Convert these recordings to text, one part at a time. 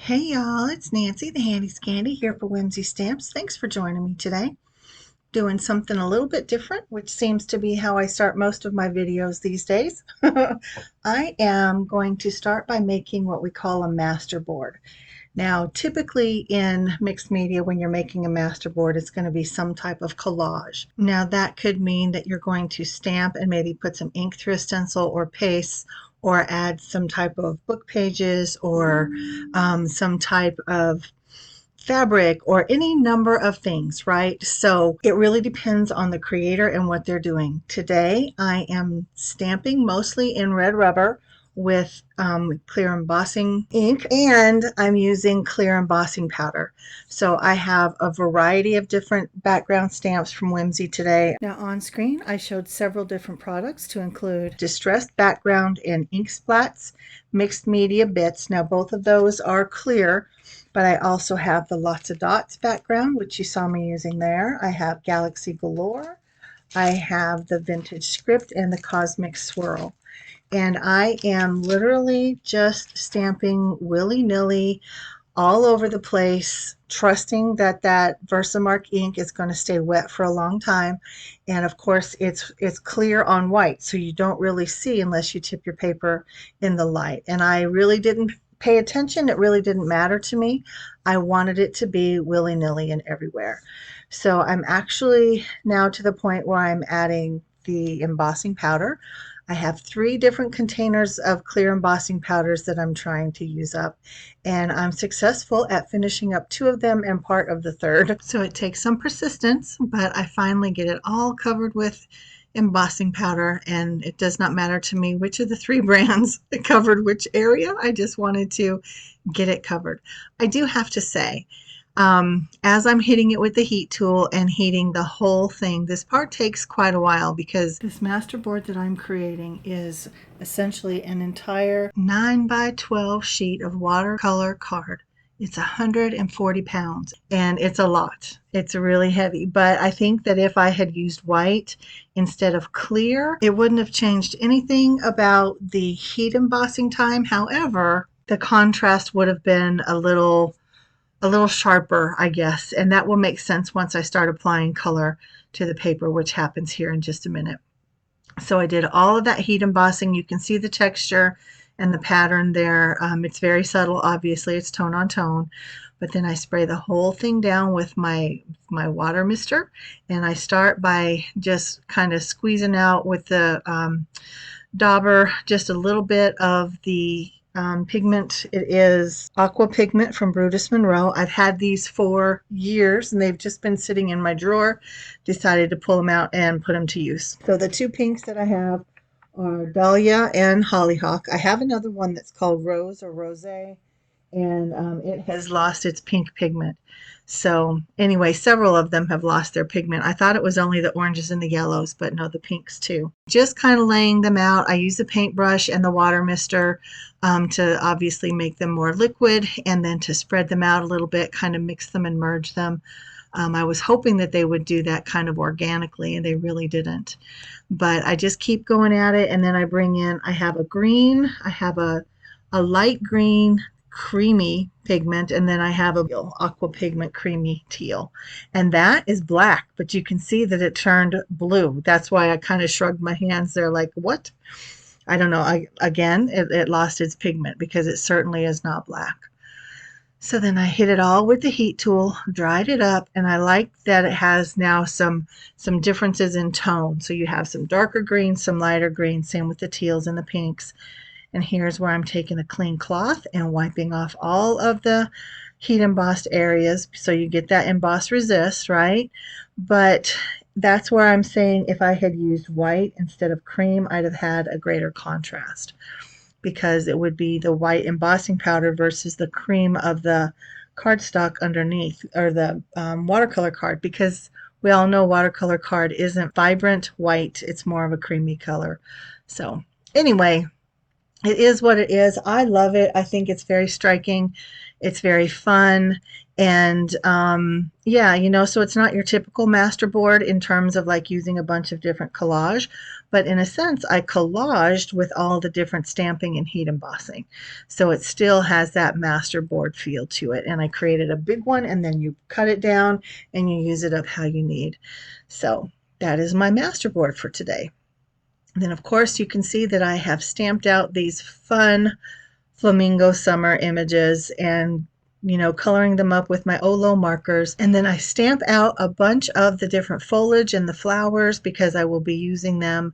Hey y'all, it's Nancy, the Handy Scandy here for Whimsy Stamps. Thanks for joining me today. Doing something a little bit different, which seems to be how I start most of my videos these days. I am going to start by making what we call a masterboard. Now, typically in mixed media, when you're making a masterboard, it's going to be some type of collage. Now, that could mean that you're going to stamp and maybe put some ink through a stencil or paste, or add some type of book pages or some type of fabric or any number of things, right? So it really depends on the creator and what they're doing. Today, I am stamping mostly in red rubber with clear embossing ink, and I'm using clear embossing powder. So I have a variety of different background stamps from Whimsy today. Now on screen, I showed several different products to include distressed background and ink splats, mixed media bits. Now both of those are clear, but I also have the Lots of Dots background, which you saw me using there. I have Galaxy Galore. I have the Vintage Script and the Cosmic Swirl. And I am literally just stamping willy-nilly all over the place, trusting that that Versamark ink is going to stay wet for a long time. And of course, it's clear on white, so you don't really see unless you tip your paper in the light. And I really didn't pay attention. It really didn't matter to me. I wanted it to be willy-nilly and everywhere. So I'm actually now to the point where I'm adding the embossing powder. I have 3 different containers of clear embossing powders that I'm trying to use up, and I'm successful at finishing up 2 of them and part of the third. So it takes some persistence, but I finally get it all covered with embossing powder, and it does not matter to me which of the 3 brands covered which area. I just wanted to get it covered. I do have to say, as I'm hitting it with the heat tool and heating the whole thing, this part takes quite a while because this masterboard that I'm creating is essentially an entire 9 by 12 sheet of watercolor card. It's 140 pounds and it's a lot. It's really heavy, but I think that if I had used white instead of clear, it wouldn't have changed anything about the heat embossing time. However, the contrast would have been a little sharper, I guess, and that will make sense once I start applying color to the paper, which happens here in just a minute. So I did all of that heat embossing. You can see the texture and the pattern there. It's very subtle, obviously, it's tone on tone, but then I spray the whole thing down with my water mister, and I start by just kind of squeezing out with the dauber just a little bit of the pigment. It is aqua pigment from Brutus Monroe. I've had these for years and they've just been sitting in my drawer. Decided to pull them out and put them to use. So the 2 pinks that I have are Dahlia and Hollyhock. I have another one that's called Rose or Rosé, and it has lost its pink pigment. So anyway, several of them have lost their pigment. I thought it was only the oranges and the yellows, but no, the pinks too. Just kind of laying them out. I use the paintbrush and the water mister to obviously make them more liquid, and then to spread them out a little bit, kind of mix them and merge them. I was hoping that they would do that kind of organically, and they really didn't. But I just keep going at it, and then I bring in, I have a green, I have a light green, creamy pigment, and then I have a aqua pigment creamy teal, and that is black, but you can see that it turned blue. That's why I kind of shrugged my hands there like, what? I don't know. Again, it lost its pigment because it certainly is not black. So then I hit it all with the heat tool, dried it up, and I like that it has now some differences in tone. So you have some darker greens, some lighter greens, same with the teals and the pinks. And here's where I'm taking a clean cloth and wiping off all of the heat embossed areas so you get that emboss resist, right? But that's where I'm saying if I had used white instead of cream, I'd have had a greater contrast, because it would be the white embossing powder versus the cream of the cardstock underneath, or the watercolor card, because we all know watercolor card isn't vibrant white, it's more of a creamy color. So anyway, it is what it is. I love it. I think it's very striking. It's very fun. And yeah, you know, so it's not your typical masterboard in terms of like using a bunch of different collage, but in a sense I collaged with all the different stamping and heat embossing. So it still has that masterboard feel to it. And I created a big one, and then you cut it down and you use it up how you need. So that is my masterboard for today. And then of course you can see that I have stamped out these fun flamingo summer images, and coloring them up with my Olo markers. And then I stamp out a bunch of the different foliage and the flowers because I will be using them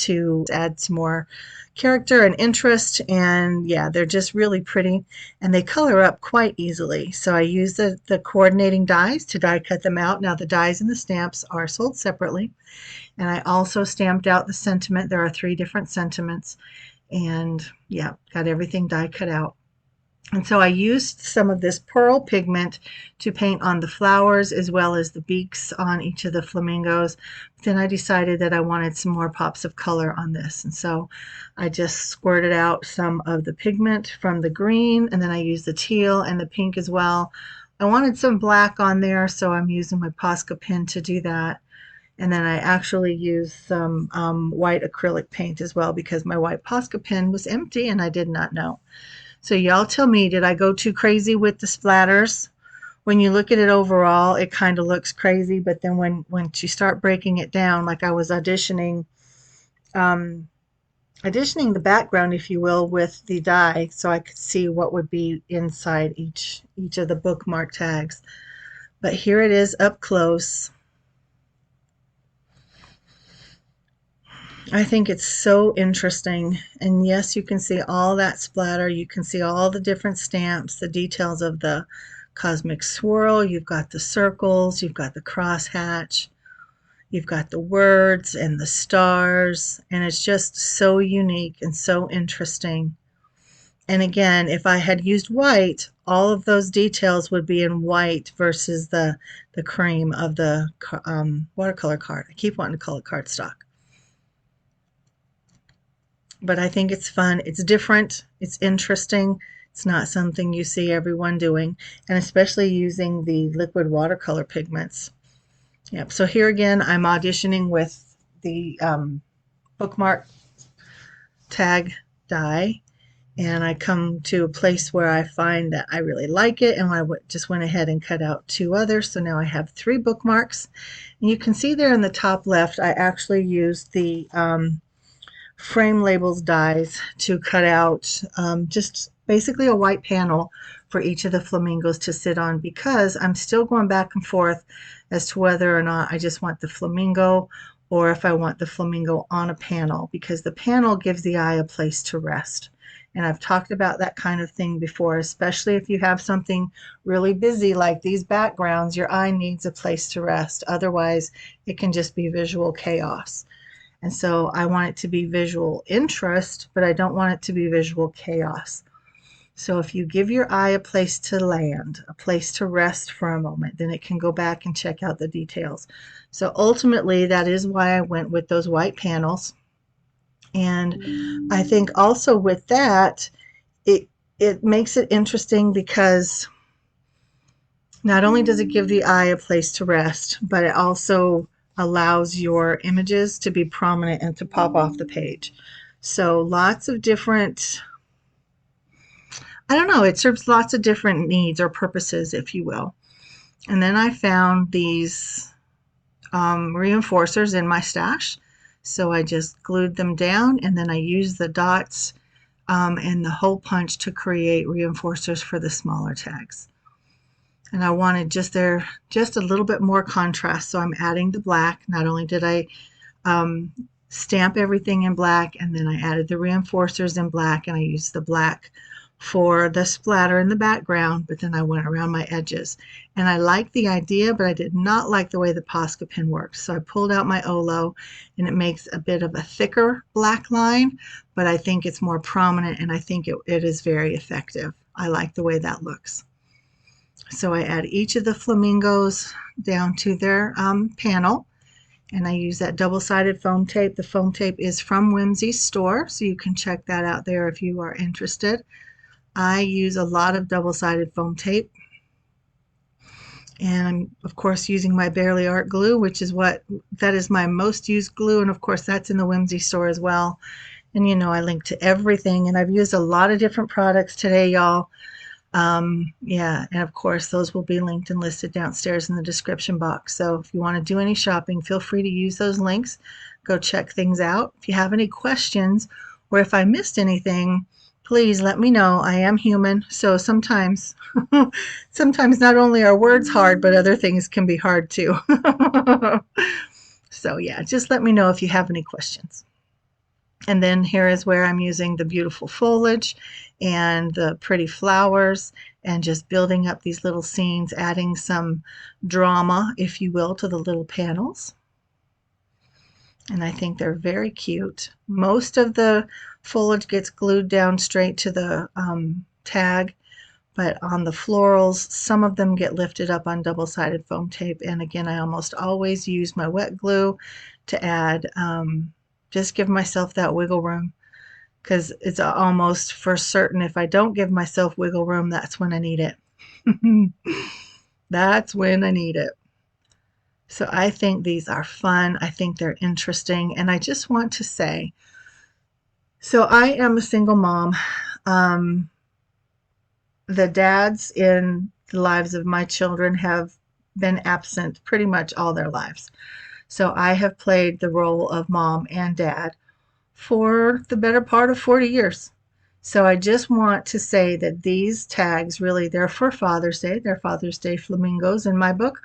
to add some more character and interest. And yeah, they're just really pretty, and they color up quite easily. So I use the coordinating dies to die cut them out. Now the dies and the stamps are sold separately. And I also stamped out the sentiment. There are 3 different sentiments. And yeah, got everything die cut out. And so I used some of this pearl pigment to paint on the flowers as well as the beaks on each of the flamingos. But then I decided that I wanted some more pops of color on this. And so I just squirted out some of the pigment from the green, and then I used the teal and the pink as well. I wanted some black on there, so I'm using my Posca pen to do that. And then I actually used some white acrylic paint as well because my white Posca pen was empty and I did not know. So y'all tell me, did I go too crazy with the splatters? When you look at it overall, it kind of looks crazy, but then when you start breaking it down, like I was auditioning the background, if you will, with the die, so I could see what would be inside each of the bookmark tags. But here it is up close. I think it's so interesting. And yes, you can see all that splatter. You can see all the different stamps, the details of the cosmic swirl. You've got the circles, you've got the crosshatch, you've got the words and the stars. And it's just so unique and so interesting. And again, if I had used white, all of those details would be in white versus the cream of the watercolor card. I keep wanting to call it cardstock. But I think it's fun. It's different. It's interesting. It's not something you see everyone doing, and especially using the liquid watercolor pigments. Yep. So here again, I'm auditioning with the bookmark tag die, and I come to a place where I find that I really like it, and I just went ahead and cut out 2 others. So now I have 3 bookmarks. And you can see there in the top left, I actually used the frame labels dies to cut out just basically a white panel for each of the flamingos to sit on, because I'm still going back and forth as to whether or not I just want the flamingo or if I want the flamingo on a panel, because the panel gives the eye a place to rest. And I've talked about that kind of thing before, especially if you have something really busy like these backgrounds, your eye needs a place to rest. Otherwise, it can just be visual chaos. And so I want it to be visual interest, but I don't want it to be visual chaos. So if you give your eye a place to land, a place to rest for a moment, then it can go back and check out the details. So ultimately, that is why I went with those white panels. And I think also with that, it makes it interesting because not only does it give the eye a place to rest, but it also allows your images to be prominent and to pop off the page. So lots of different, I don't know, it serves lots of different needs or purposes, if you will. And then I found these reinforcers in my stash. So I just glued them down, and then I used the dots and the hole punch to create reinforcers for the smaller tags. And I wanted just a little bit more contrast, so I'm adding the black. Not only did I stamp everything in black, and then I added the reinforcers in black, and I used the black for the splatter in the background, but then I went around my edges. And I liked the idea, but I did not like the way the Posca pen works. So I pulled out my Olo, and it makes a bit of a thicker black line, but I think it's more prominent, and I think it is very effective. I like the way that looks. So I add each of the flamingos down to their panel, and I use that double-sided foam tape. The foam tape is from Whimsy's store, so you can check that out there if you are interested. I use a lot of double-sided foam tape, And I'm, of course, using my Barely Art glue, which is that is my most used glue. And of course, that's in the Whimsy store as well. And you know, I link to everything. And I've used a lot of different products today, y'all. Yeah, and of course, those will be linked and listed downstairs in the description box. So if you want to do any shopping, feel free to use those links. Go check things out. If you have any questions or if I missed anything, please let me know. I am human, so sometimes sometimes not only are words hard, but other things can be hard too. So yeah, just let me know if you have any questions. And then here is where I'm using the beautiful foliage and the pretty flowers and just building up these little scenes, adding some drama, if you will, to the little panels. And I think they're very cute. Most of the foliage gets glued down straight to the tag, but on the florals, some of them get lifted up on double-sided foam tape. And again, I almost always use my wet glue to add, just give myself that wiggle room, because it's almost for certain if I don't give myself wiggle room, that's when I need it. That's when I need it. So I think these are fun. I think they're interesting. And I just want to say, so I am a single mom. The dads in the lives of my children have been absent pretty much all their lives. So I have played the role of mom and dad for the better part of 40 years. So I just want to say that these tags really, they're for Father's Day. They're Father's Day flamingos in my book,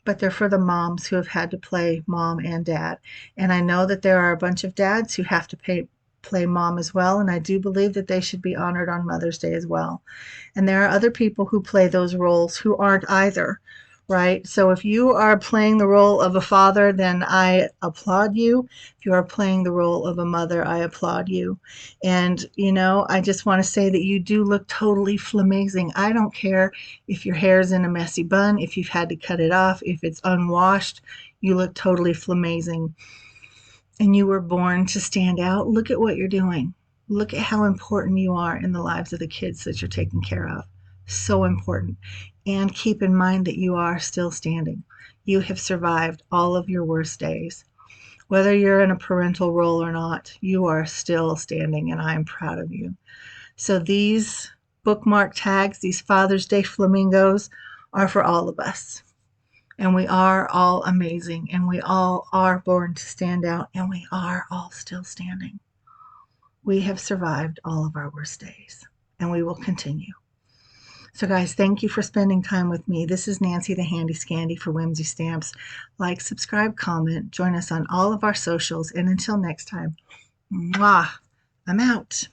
but they're for the moms who have had to play mom and dad. And I know that there are a bunch of dads who have to play mom as well, and I do believe that they should be honored on Mother's Day as well. And there are other people who play those roles who aren't either, right? So if you are playing the role of a father, then I applaud you. If you are playing the role of a mother, I applaud you. And, you know, I just want to say that you do look totally flamazing. I don't care if your hair's in a messy bun, if you've had to cut it off, if it's unwashed, you look totally flamazing. And you were born to stand out. Look at what you're doing. Look at how important you are in the lives of the kids that you're taking care of. So important. And keep in mind that you are still standing. You have survived all of your worst days. Whether you're in a parental role or not, you are still standing, and I am proud of you. So these bookmark tags, these Father's Day flamingos, are for all of us. And we are all amazing, and we all are born to stand out, and we are all still standing. We have survived all of our worst days, and we will continue. So guys, thank you for spending time with me. This is Nancy the Handy Scandy for Whimsy Stamps. Like, subscribe, comment, join us on all of our socials, and until next time, mwah, I'm out.